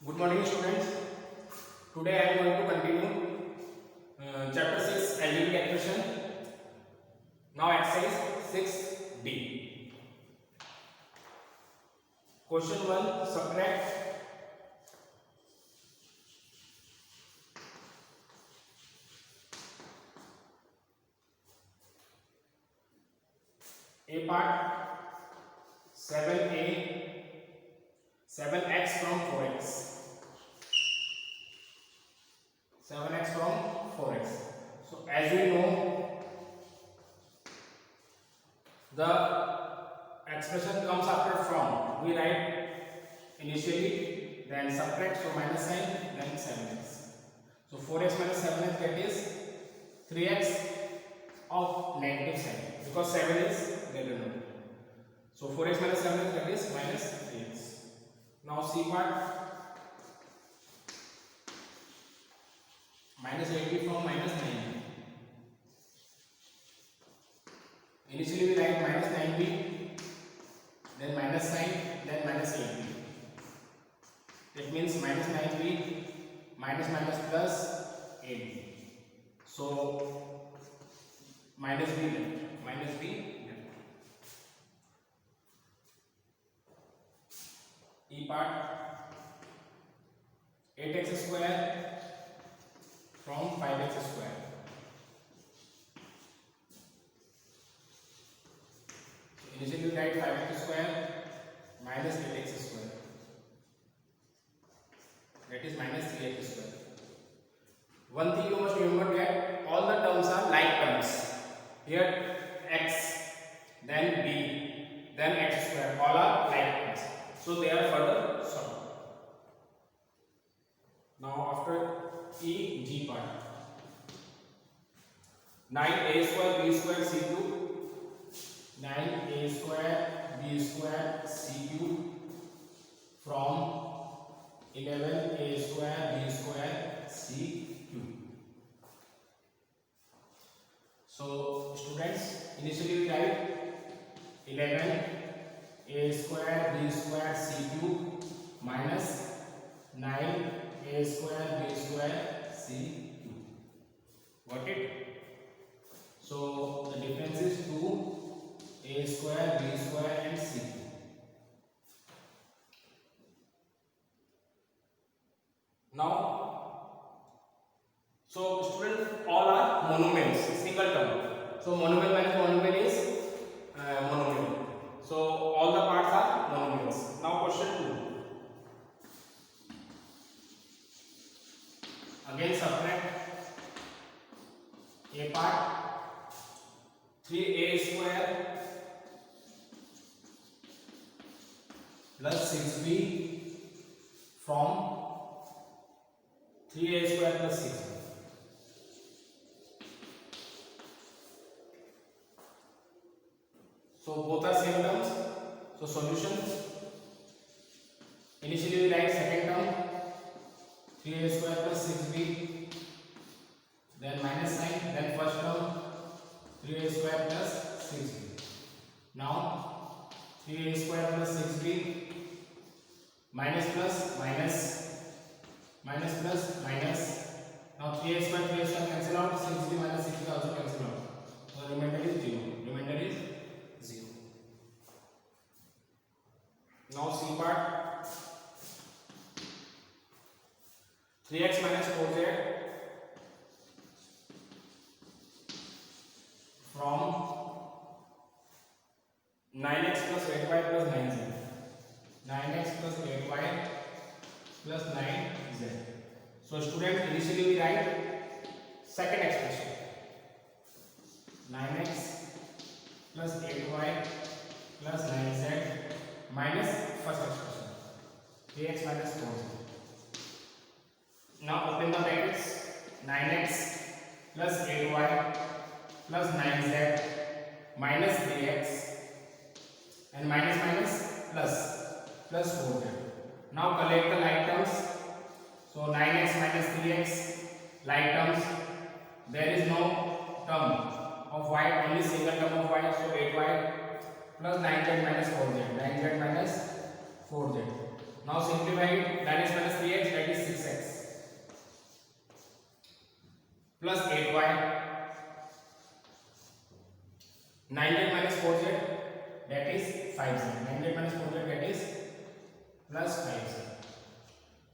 Good morning, students. Today I am going to continue chapter 6 algebraic expression. Now exercise 6D. Question 1, subtract a part 7x from 4x. 7x from 4x. So as we know, the expression comes after from. We write initially, then subtract, so minus sign, then 7x. So 4x minus 7x, that is 3x of negative sign, because 7 is greater number. So 4x minus 7x, that is minus 3x. Now C part, minus 80 from minus 90. Initially we write minus 90, then minus sign, then minus 80. That means minus 90, minus minus plus 80. So minus b left, minus b left. E part, 8x square from 5x square. So initially we write 5x square minus 8x square. That is minus 3x square. One thing you must remember, that all the terms are like terms. Here x, then b, then x square, all are like terms. So they are further solved. Now after E, G part, 9a square b square c cube, 9a square b square c cube from 11a square b square c cube. So students, initially we write 11a square b square c cube minus 9a square b square c cube. Got it? So the difference is 2a square b square and c cube. Now, so students, all are monomers, single term. So monomer minus monomer is monomer. So all the parts are monomers. Now question 2. Again subtract a part, 3a square plus 6b from 3a square plus 6b. So both are same terms. So solution, initially we write second term 3a square plus 6b, then minus sign, then first term 3a square plus 6b. Now 3a square plus 6b, minus plus minus, minus plus minus. Now 3a square cancel out, 6b minus 6b also cancel out. So remainder is 0. Remainder is 0. Now C part, 3x minus 4z from 9x plus 8y plus 9z. 9x plus 8y plus 9z. So students, initially we write second expression, 9x plus 8y plus 9z minus first expression, 3x minus 4z. Now open the brackets, 9x plus 8y plus 9z minus 3x, and minus minus plus 4z. Now collect the like terms. So 9x minus 3x, like terms. There is no term of y, only single term of y. So 8y plus 9z minus 4z. 9z minus 4z. Now simplify it. 9x minus 3x. plus 5z.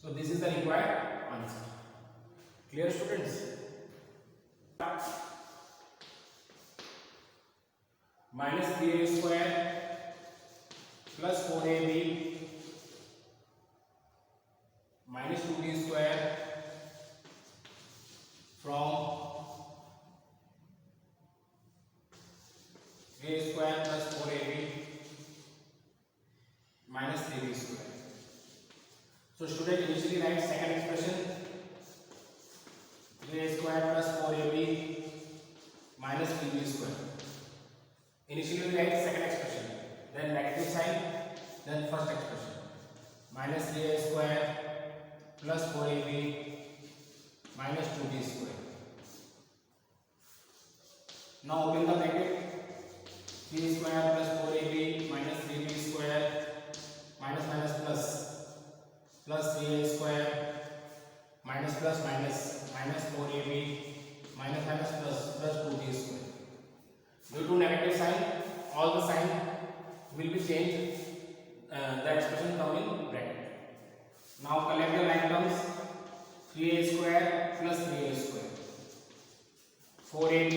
So this is the required answer. Clear, students? Minus 3a square plus 4ab minus 2b square from a square plus 4ab minus 3b square. So student, initially write second expression 3a square plus 4ab minus 3b square. Initially we write second expression, then negative sign, then first expression minus 3a square plus 4ab minus 2b square. Now open the bracket, 3 square plus 4ab minus 3b square minus minus plus 3a square minus plus minus minus 4ab minus minus plus 2b square. Due to negative sign, all the sign will be changed. The expression come in bracket. Now collect the like terms. 3a square plus 3a square, 4ab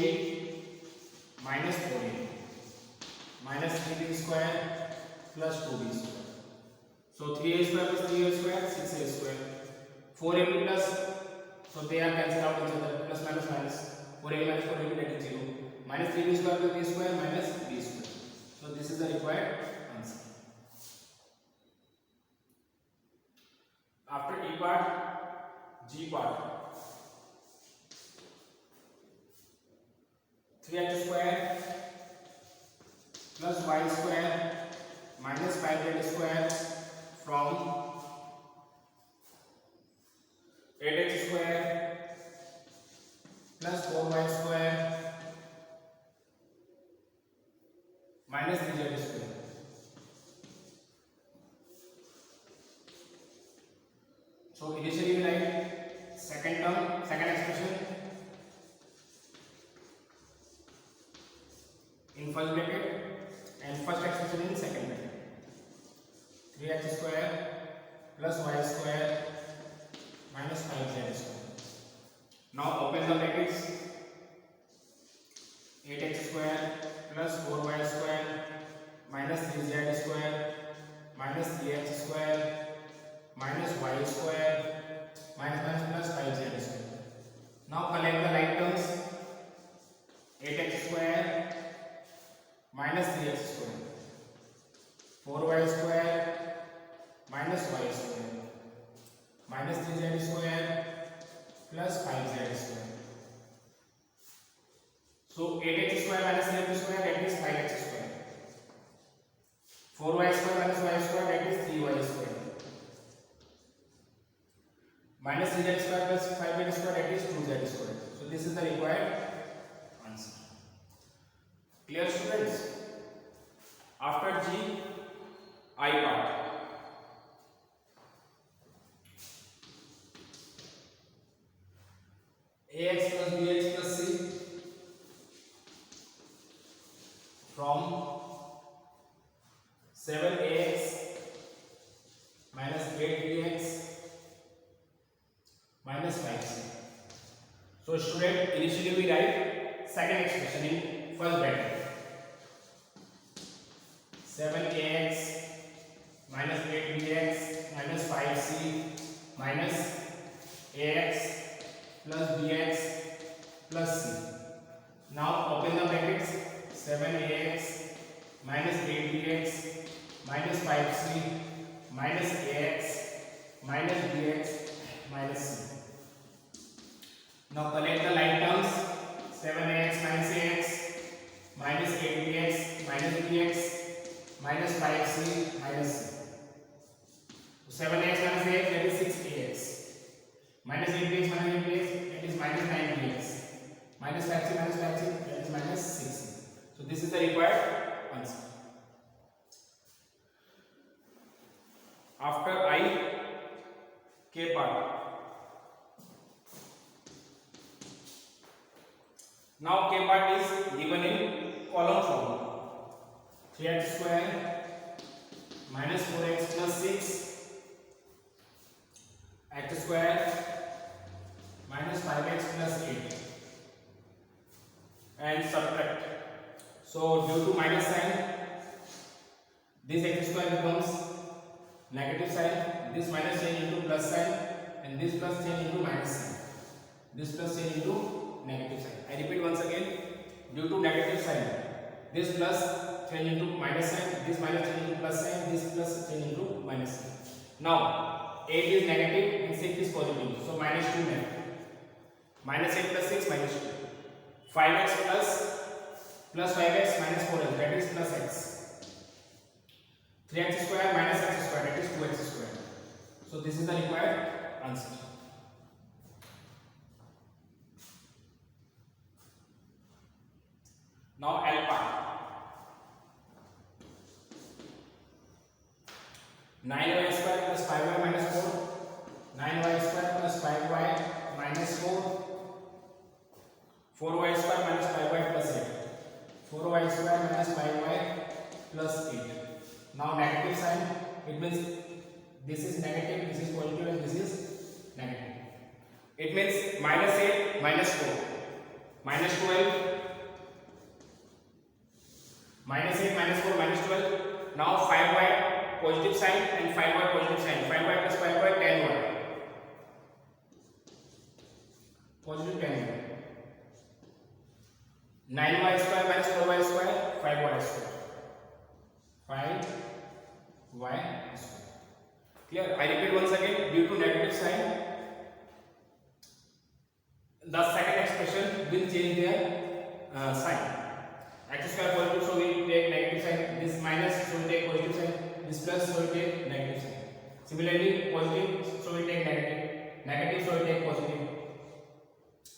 minus 4ab minus 3b square plus 2b square. So 3a square plus 3a square, 6a square. 4ab plus, so they are cancelled out each other, plus minus minus. 4ab minus 4ab, that is 0. Minus 3b square plus b square minus b square. So this is the required answer. After E part, G part. 3x square plus y square minus 5z square from 8x square plus 4y square minus 3z square. So initially we write second term, second expression in first bracket and first expression in second bracket. 3x square plus y square minus 5z square. Now open the brackets. 8x square plus 4y square minus 3z square minus 3x square minus y square minus minus plus 5z square. Now collect the like terms. 8x square minus 3x square, 4y square minus y square minus 3z square plus 5z square. So 8x square minus 3x square, that is 5x square. 4y square minus y square, that is 3y square. Minus 3z square plus 5z square, that is 2z square. So this is the required answer. Clear, students? After G, I part. Ax plus bx plus c from 7ax minus 8bx minus 5c. So student, initially we write second expression in first bracket. 7ax minus 8bx minus 5c minus ax plus bx plus c. Now open the brackets. 7ax minus 8bx minus 5c minus ax minus bx minus c. Now collect the like terms. 7ax minus ax minus 8bx minus bx minus 5c minus c. So 7ax minus ax, that is 6ax. Minus 8bx minus 8bx, that is minus 9bx. Minus 5c minus 5c, that is minus 6c. So this is the required answer. After I, K part. Now K part is given in column form. 3x square minus 4x plus 6 this minus change into plus sign, and this plus change into minus sign. This plus change into negative sign. I repeat once again. Due to negative sign, this plus change into minus sign, this minus change into plus sign, this plus change into minus sign. Now 8 is negative and 6 is positive, so minus 2 left. Minus 8 plus 6 minus 2. 5x plus 5x minus 4x, that is plus x. 3x square minus x square, that is 2x square. So this is the required answer. Now L part. 9y square plus 5y minus 4. 9y square plus 5y minus 4. 4y square minus 5y plus 8. 4y square minus 5y plus 8. Now negative sign, it means this is negative, this is positive, and this is negative. It means minus 8 minus 4 minus 12. Minus 8 minus 4 minus 12. Now 5y positive sign and 5y positive sign. 5y plus 5y 10y. Positive 10y. 9y square minus 4y square, 5y square. 5y square. Clear? I repeat once again. Due to negative sign, the second expression will change their sign. X square positive, so we take negative sign. This minus, so we take positive sign. This plus, so we take negative sign. Similarly, positive, so we take negative. Negative, so we take positive.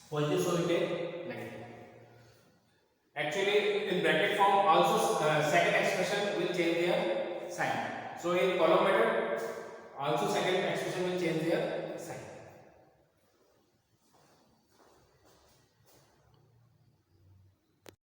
Positive, so we take negative. Actually, in bracket form, also second expression will change their sign. So in column method, also second expression will change their sign.